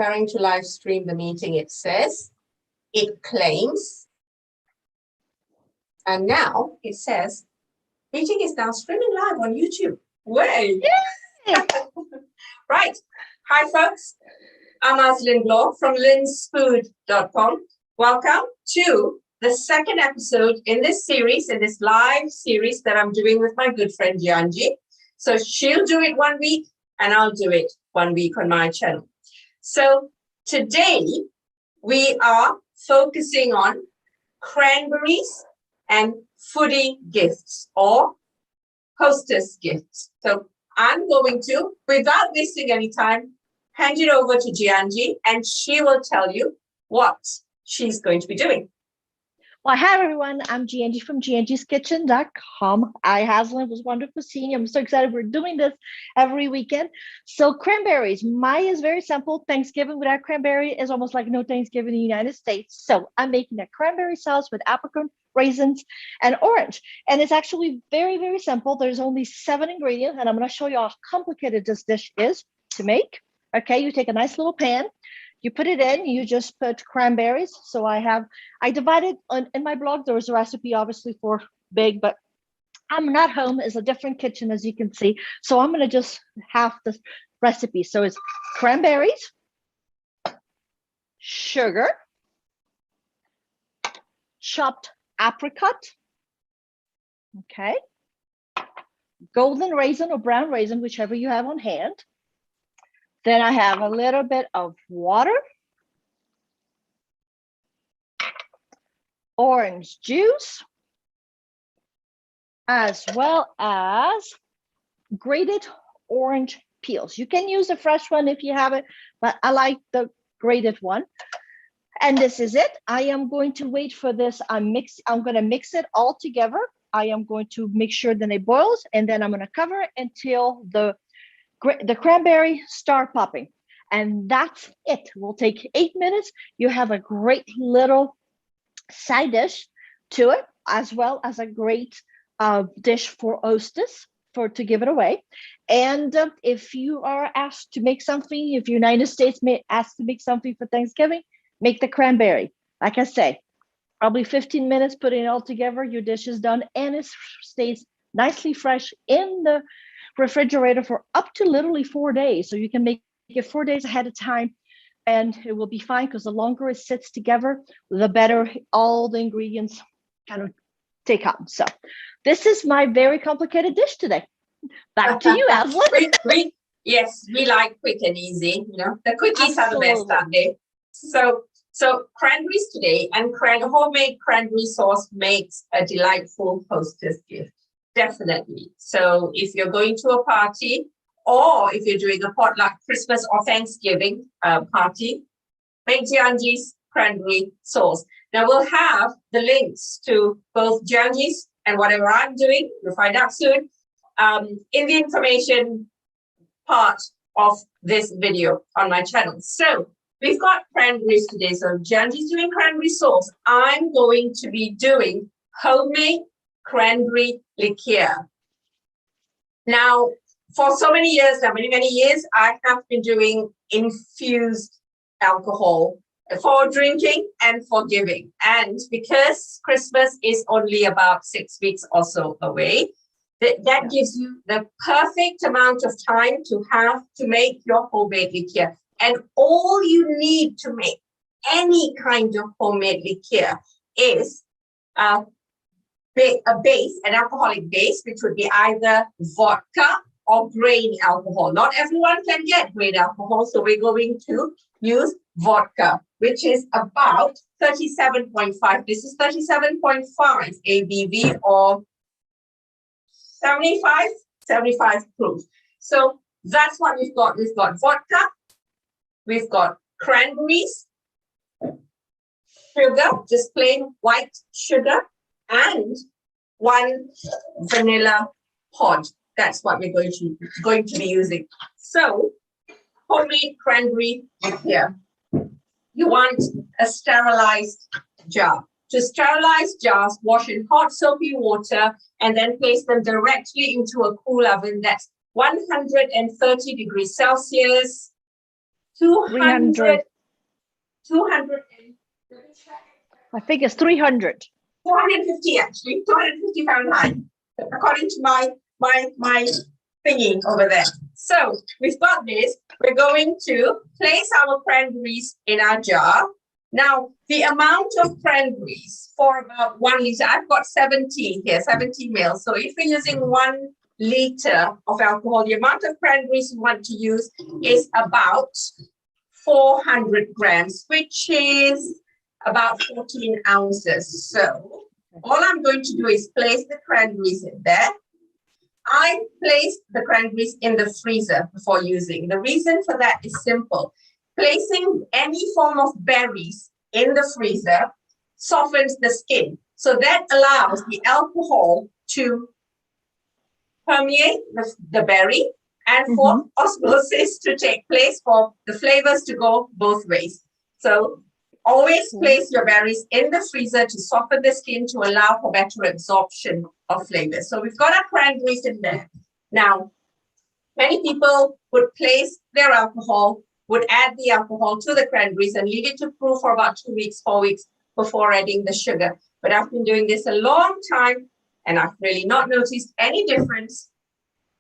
preparing to live stream the meeting, it says, it claims, and now it says, meeting is now streaming live on YouTube. Way! Right. Hi, folks. I'm Aslyn Bloor from linsfood.com. Welcome to the second episode in this series, in this live series that I'm doing with my good friend Giangi. So she'll do it 1 week and I'll do it 1 week on my channel. So today we are focusing on cranberries and foodie gifts or hostess gifts. So I'm going to, without wasting any time, hand it over to Giangi and she will tell you what she's going to be doing. Well, hi everyone, I'm Giangi from giangiskitchen.com. Haslyn, it was wonderful seeing you. I'm so excited we're doing this every weekend. So cranberries, mine is very simple. Thanksgiving without cranberry is almost like no Thanksgiving in the United States. So I'm making a cranberry sauce with apricot, raisins, and orange. And it's actually very, very simple. There's only 7 ingredients, and I'm gonna show you how complicated this dish is to make. Okay, you take a nice little pan, you put it in, you just put cranberries. So I divided in my blog, there was a recipe obviously for big, but I'm not home, it's a different kitchen as you can see. So I'm gonna just have the recipe. So it's cranberries, sugar, chopped apricot, okay, golden raisin or brown raisin, whichever you have on hand. Then I have a little bit of water, orange juice, as well as grated orange peels. You can use a fresh one if you have it, but I like the grated one. And this is it. I am going to wait for this. I'm going to mix it all together. I am going to make sure that it boils, and then I'm going to cover it until the cranberry start popping, and that's it. Will take 8 minutes. You have a great little side dish to it, as well as a great dish for hostess to give it away. And if you are asked to make something, if the United States asked to make something for Thanksgiving, make the cranberry. Like I say, probably 15 minutes putting it all together, your dish is done, and it stays nicely fresh in the refrigerator for up to literally 4 days. So you can make it 4 days ahead of time and it will be fine, because the longer it sits together, the better all the ingredients kind of take on. So this is my very complicated dish today. Back to you, Aslyn. Yes, we like quick and easy. You know, the quickies are the best, aren't they? So cranberries today, and homemade cranberry sauce makes a delightful hostess gift. Definitely. So if you're going to a party, or if you're doing a potluck, Christmas or Thanksgiving party, make Giangi's cranberry sauce. Now we'll have the links to both Giangi's and whatever I'm doing, you'll find out soon, in the information part of this video on my channel. So we've got cranberries today. So Giangi's doing cranberry sauce. I'm going to be doing homemade cranberry liqueur. Now, for so many years, many years, I have been doing infused alcohol for drinking and for giving. And because Christmas is only about 6 weeks or so away, that gives you the perfect amount of time to make your homemade liqueur. And all you need to make any kind of homemade liqueur is a base, an alcoholic base, which would be either vodka or grain alcohol. Not everyone can get grain alcohol, so we're going to use vodka, which is about 37.5. This is 37.5 ABV or 75 proof. So that's what we've got. We've got vodka, we've got cranberries, sugar, just plain white sugar, and 1 vanilla pod. That's what we're going to be using. So, homemade cranberry liqueur. You want a sterilized jar. To sterilize jars, wash in hot soapy water and then place them directly into a cool oven that's 130 degrees Celsius 200, 200 I think it's 300. 250 actually, 250 Fahrenheit, according to my thingy over there. So we've got this. We're going to place our cranberries in our jar. Now, the amount of cranberries for about 1 liter, I've got 70 here, 70 mils. So if we're using 1 liter of alcohol, the amount of cranberries you want to use is about 400 grams, which is about 14 ounces. So all I'm going to do is place the cranberries in there. I placed the cranberries in the freezer before using. The reason for that is simple. Placing any form of berries in the freezer softens the skin. So that allows the alcohol to permeate the berry and for osmosis to take place, for the flavors to go both ways. So always place your berries in the freezer to soften the skin to allow for better absorption of flavors. So we've got our cranberries in there. Now, many people would place their alcohol, would add the alcohol to the cranberries and leave it to brew for about 2 weeks, 4 weeks before adding the sugar. But I've been doing this a long time and I've really not noticed any difference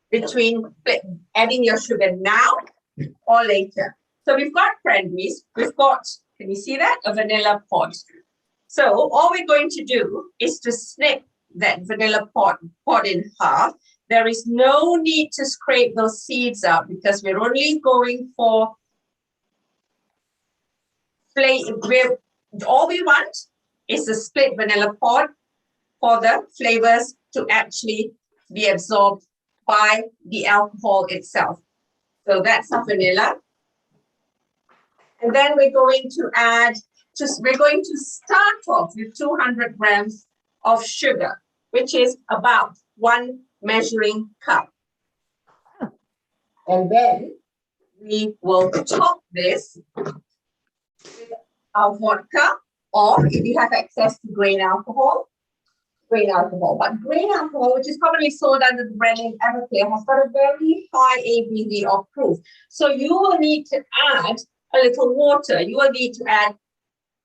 between adding your sugar now or later. So we've got cranberries, we've got, can you see that? A vanilla pod. So all we're going to do is to snip that vanilla pod in half. There is no need to scrape those seeds out because we're only going for flavor. All we want is a split vanilla pod for the flavors to actually be absorbed by the alcohol itself. So that's our vanilla. And then we're going to add, we're going to start off with 200 grams of sugar, which is about 1 measuring cup. And then we will top this with our vodka, or if you have access to grain alcohol. But grain alcohol, which is commonly sold under the brand name Everclear, has got a very high ABV of proof. So you will need to add a little water. You will need to add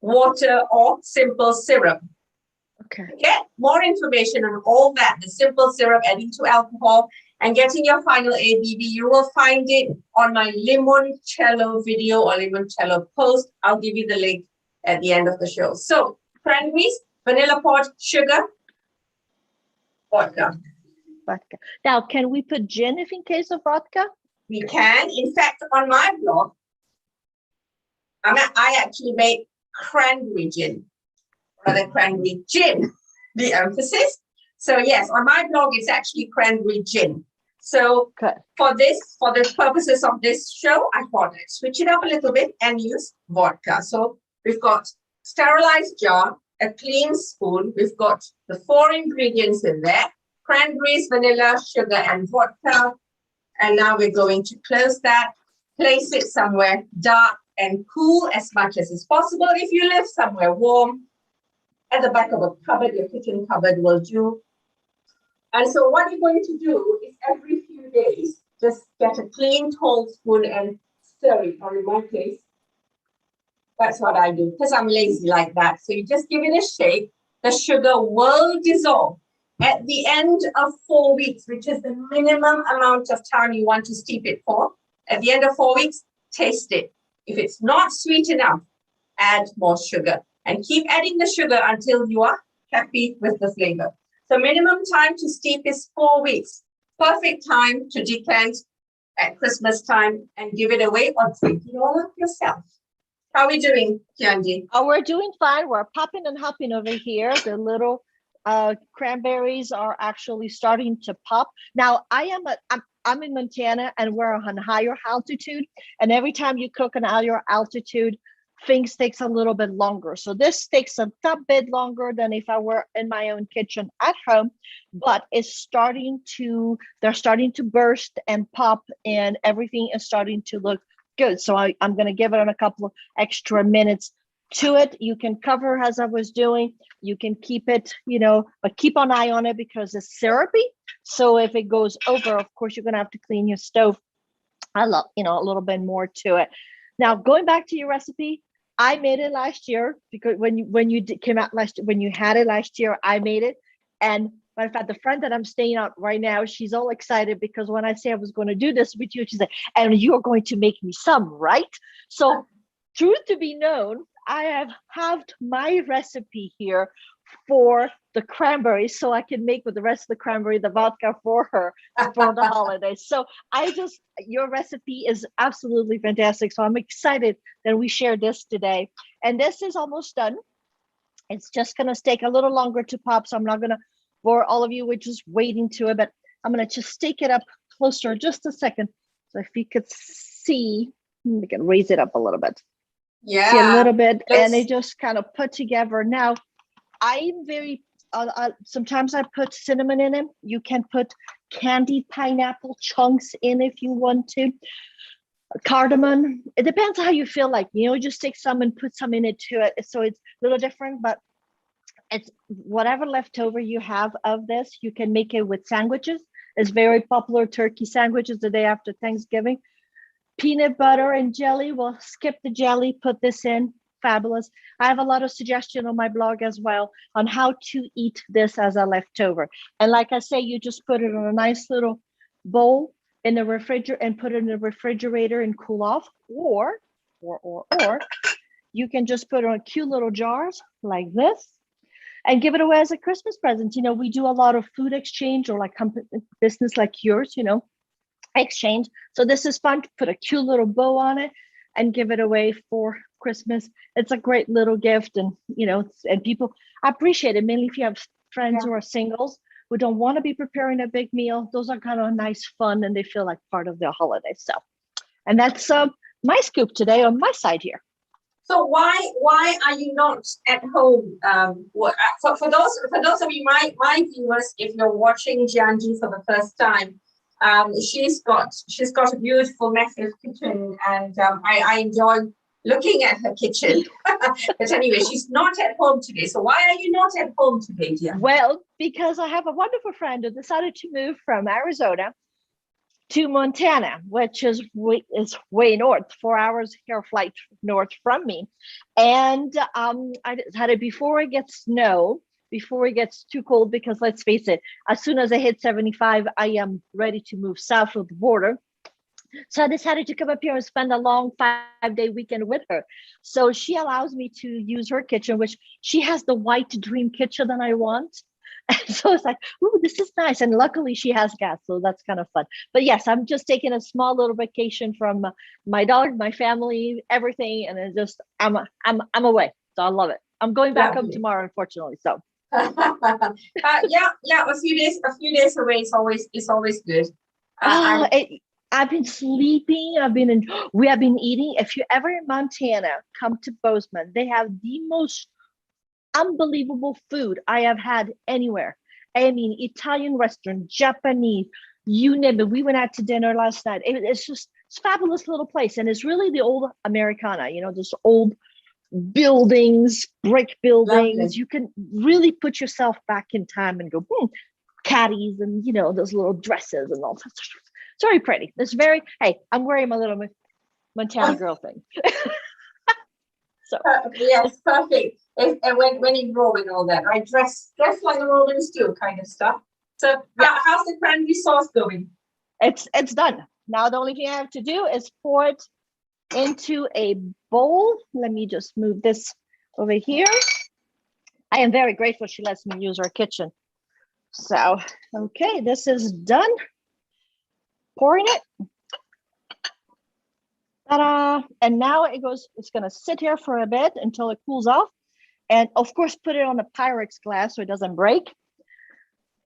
water or simple syrup. Okay. To get more information on all that, the simple syrup, adding to alcohol, and getting your final ABV, you will find it on my limoncello video or limoncello post. I'll give you the link at the end of the show. So cranberries, vanilla pod, sugar, vodka. Vodka. Now, can we put gin if in case of vodka? We can. In fact, on my blog, I actually made cranberry gin, rather cranberry gin, the emphasis. So yes, on my blog, it's actually cranberry gin. So for the purposes of this show, I thought I'd switch it up a little bit and use vodka. So we've got sterilized jar, a clean spoon. We've got the 4 ingredients in there: cranberries, vanilla, sugar, and vodka. And now we're going to close that, place it somewhere dark and cool as much as is possible. If you live somewhere warm, at the back of a cupboard, your kitchen cupboard will do. And so what you're going to do is every few days, just get a clean tall spoon and stir it, or in my case, that's what I do, because I'm lazy like that. So you just give it a shake. The sugar will dissolve. At the end of 4 weeks, which is the minimum amount of time you want to steep it for, at the end of 4 weeks, taste it. If it's not sweet enough, add more sugar and keep adding the sugar until you are happy with the flavor. So minimum time to steep is 4 weeks. Perfect time to decant at Christmas time and give it away or drink it all up yourself. How are we doing, Giangi? Oh, we're doing fine. We're popping and hopping over here. The little cranberries are actually starting to pop. Now, I'm in Montana and we're on higher altitude. And every time you cook on higher altitude, things takes a little bit longer. So this takes a bit longer than if I were in my own kitchen at home, but they're starting to burst and pop and everything is starting to look good. So I'm going to give it a couple of extra minutes to it. You can cover as I was doing. You can keep it, but keep an eye on it because it's syrupy. So if it goes over, of course, you're going to have to clean your stove a little bit more to it. Now, going back to your recipe, I made it last year because came out last, when you had it last year, I made it. And matter of fact, the friend that I'm staying out right now, she's all excited because when I say I was going to do this with you, she said, and you're going to make me some, right? So truth to be known, I have halved my recipe here for the cranberries so I can make with the rest of the cranberry the vodka for her for the holidays. So your recipe is absolutely fantastic. So I'm excited that we share this today. And this is almost done. It's just going to take a little longer to pop. So I'm not going to bore all of you with just waiting to it, but I'm going to just stick it up closer just a second. So if you could see, we can raise it up a little bit. Yeah. See a little bit, and it just kind of put together. Now, I'm very, sometimes I put cinnamon in it. You can put candied pineapple chunks in if you want to. Cardamom. It depends how you feel like, just take some and put some in it to it. So it's a little different, but it's whatever leftover you have of this, you can make it with sandwiches. It's very popular, turkey sandwiches the day after Thanksgiving. Peanut butter and jelly. We'll skip the jelly, put this in. Fabulous. I have a lot of suggestions on my blog as well on how to eat this as a leftover. And like I say, you just put it in a nice little bowl in the refrigerator and put it in the refrigerator and cool off. Or you can just put it in cute little jars like this and give it away as a Christmas present. We do a lot of food exchange, or like business like yours, exchange. So this is fun to put a cute little bow on it and give it away for Christmas. It's a great little gift, and and people appreciate it, mainly if you have friends who are singles who don't want to be preparing a big meal. Those are kind of nice fun, and they feel like part of their holiday. So, and that's my scoop today on my side here. So why are you not at home? For those of you, my viewers, if you're watching Giangi for the first time, she's got a beautiful, massive kitchen, and I enjoy looking at her kitchen. But anyway, she's not at home today. So why are you not at home today, dear? Well, because I have a wonderful friend who decided to move from Arizona to Montana, which is way north, 4 hours air flight north from me. And I decided before it gets snow, before it gets too cold, because let's face it, as soon as I hit 75, I am ready to move south of the border. So I decided to come up here and spend a long 5-day weekend with her. So she allows me to use her kitchen, which she has the white dream kitchen that I want. And so it's like, ooh, this is nice. And luckily she has gas, so that's kind of fun. But yes, I'm just taking a small little vacation from my dog, my family, everything. And it's just, I'm away. So I love it. I'm going back home tomorrow, unfortunately. So. Yeah, a few days away is always good. I've been sleeping. We have been eating. If you're ever in Montana, come to Bozeman. They have the most unbelievable food I have had anywhere. I mean, Italian restaurant, Japanese, you name it. We went out to dinner last night. It's a fabulous little place. And it's really the old Americana, this old buildings, brick buildings. Lovely. You can really put yourself back in time and go, caddies and, those little dresses and all that. It's very pretty. It's very, hey, I'm wearing my little Montana girl thing. So yes, perfect. And when you grow and all that, right? Dress like the Romans do, kind of stuff. So how's the cranberry sauce going? It's done. Now the only thing I have to do is pour it into a bowl. Let me just move this over here. I am very grateful she lets me use her kitchen. So, okay, this is done. Pouring it. Ta-da! And now it's going to sit here for a bit until it cools off. And of course, put it on a Pyrex glass so it doesn't break.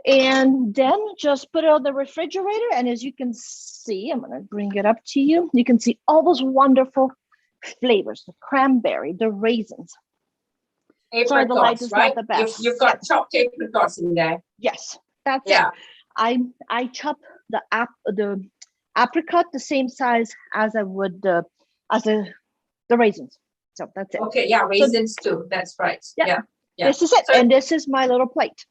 And then just put it on the refrigerator. And as you can see, I'm going to bring it up to you. You can see all those wonderful flavors, the cranberry, the raisins. Apricots, sorry, the light is right? not the best. You've got chopped apricots in there. Yes, that's it. I chop the apricot the same size as I would the raisins. So that's it. Okay, yeah, raisins too. That's right. Yeah. This is it, and this is my little plate.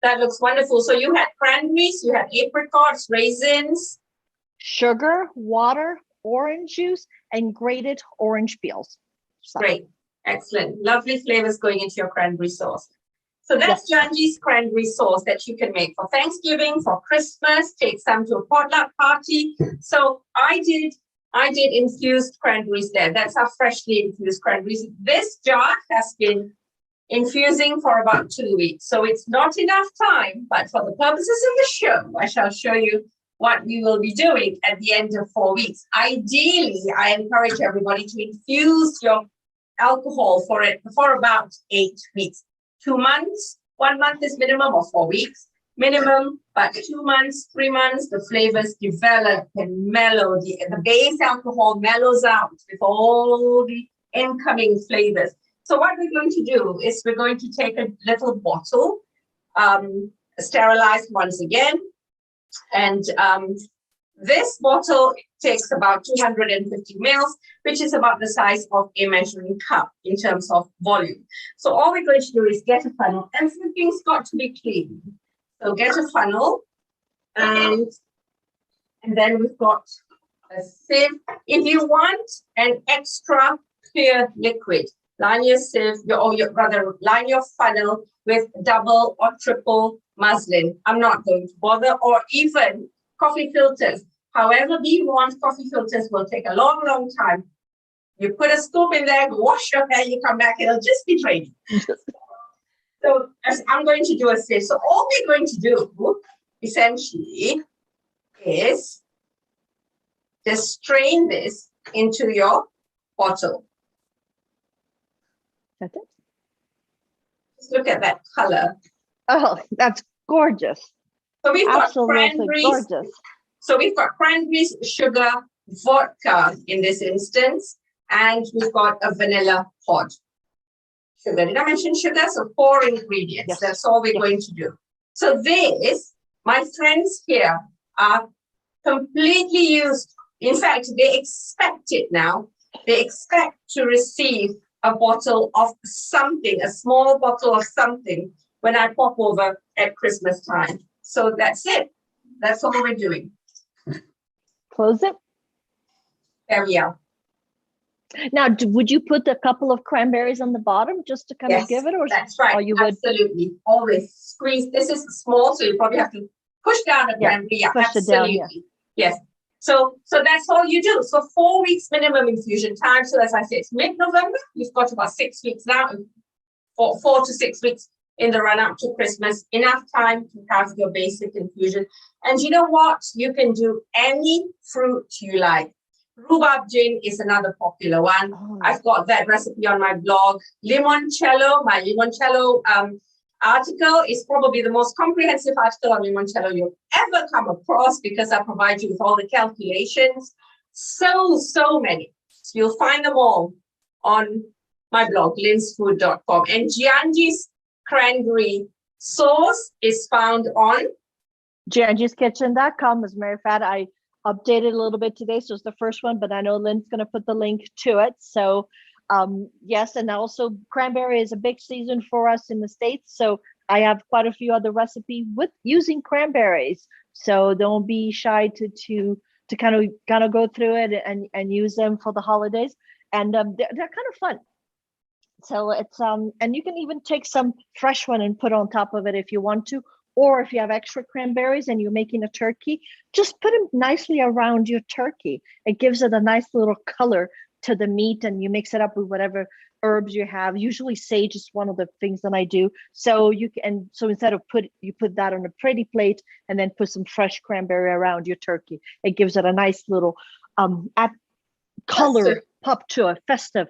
That looks wonderful. So you had cranberries, you had apricots, raisins, sugar, water, orange juice and grated orange peels. So, Great. Excellent. Lovely flavors going into your cranberry sauce. So that's yes. Giangi's cranberry sauce that you can make for Thanksgiving, for Christmas, take some to a potluck party. So I did infused cranberries there. That's our freshly infused cranberries. This jar has been infusing for about 2 weeks. So it's not enough time, but for the purposes of the show, I shall show you what we will be doing at the end of 4 weeks. Ideally, I encourage everybody to infuse your alcohol for it for about 8 weeks. 2 months, 1 month is minimum, or 4 weeks minimum, but 2 months, 3 months, the flavors develop and mellow. The base alcohol mellows out with all the incoming flavors. So what we're going to do is we're going to take a little bottle, sterilized once again, and this bottle takes about 250 mils, which is about the size of a measuring cup in terms of volume. So all we're going to do is get a funnel. Everything's got to be clean. So get a funnel, and then we've got a sieve. If you want an extra clear liquid, line your sieve, line your funnel with double or triple muslin. I'm not going to bother, or even coffee filters. However you want, coffee filters will take a long, long time. You put a scoop in there, wash your hair, you come back, it'll just be draining. So as I'm going to do a sieve. So all we're going to do essentially is just strain this into your bottle. That's it. Just look at that color. Oh, that's gorgeous. So we've got Absolutely cranberries. gorgeous. So we've got cranberries, sugar, vodka in this instance, and we've got a vanilla pod. Sugar. Did I mention sugar? So 4 ingredients. Yes. That's all we're going to do. So this, my friends here are completely used. In fact, they expect it now. They expect to receive a bottle of something, a small bottle of something when I pop over at Christmas time. So that's it. That's all we're doing. Close it. There we are. Now, would you put a couple of cranberries on the bottom just to kind of give it? Or that's right. Or you would absolutely. Always squeeze. This is small, so you probably have to push down a cranberry. Yeah, push absolutely. it down, Yes. So that's all you do. So 4 weeks minimum infusion time. So as I said, it's mid-November. You've got about 6 weeks now, 4 to 6 weeks in the run-up to Christmas. Enough time to have your basic infusion. And you know what? You can do any fruit you like. Rhubarb Gin is another popular one. Oh. I've got that recipe on my blog. Limoncello, my limoncello article is probably the most comprehensive article on limoncello you'll ever come across, because I provide you with all the calculations. So many. So you'll find them all on my blog, linsfood.com. And Giangi's cranberry sauce is found on Giangi'sKitchen.com. As a matter of fact, I updated a little bit today, so it's the first one, but I know Lynn's going to put the link to it. So yes, and also cranberry is a big season for us in the States, so I have quite a few other recipes with using cranberries. So don't be shy to kind of go through it and use them for the holidays, and they're kind of fun. So it's and you can even take some fresh one and put on top of it if you want to. Or if you have extra cranberries and you're making a turkey, just put them nicely around your turkey. It gives it a nice little color to the meat, and you mix it up with whatever herbs you have. Usually sage is one of the things that I do. So instead of you put that on a pretty plate and then put some fresh cranberry around your turkey. It gives it a nice little color pop to a festive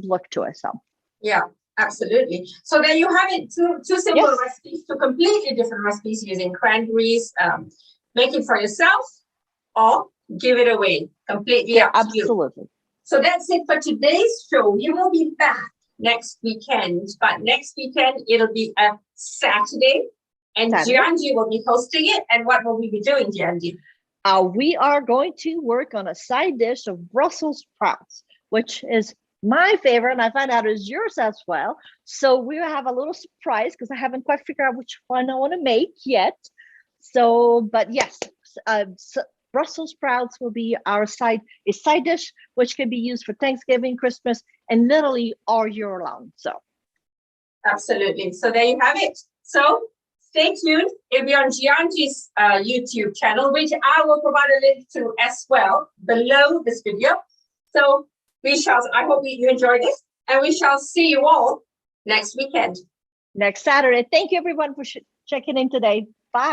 look to it. So yeah. Absolutely. So there you have it. Two simple recipes, 2 completely different recipes using cranberries. Make it for yourself or give it away. Completely up to you. Absolutely. So that's it for today's show. We will be back next weekend, but next weekend it'll be a Saturday, and Giangi will be hosting it. And what will we be doing, Giangi? We are going to work on a side dish of Brussels sprouts, which is my favorite, and I found out is yours as well. So we have a little surprise because I haven't quite figured out which one I want to make yet. So, but yes, Brussels sprouts will be a side dish, which can be used for Thanksgiving, Christmas, and literally all year long. So absolutely. So there you have it. So stay tuned. It'll be on Giangi's YouTube channel, which I will provide a link to as well below this video. So I hope you enjoyed this, and we shall see you all next weekend. Next Saturday. Thank you everyone for checking in today.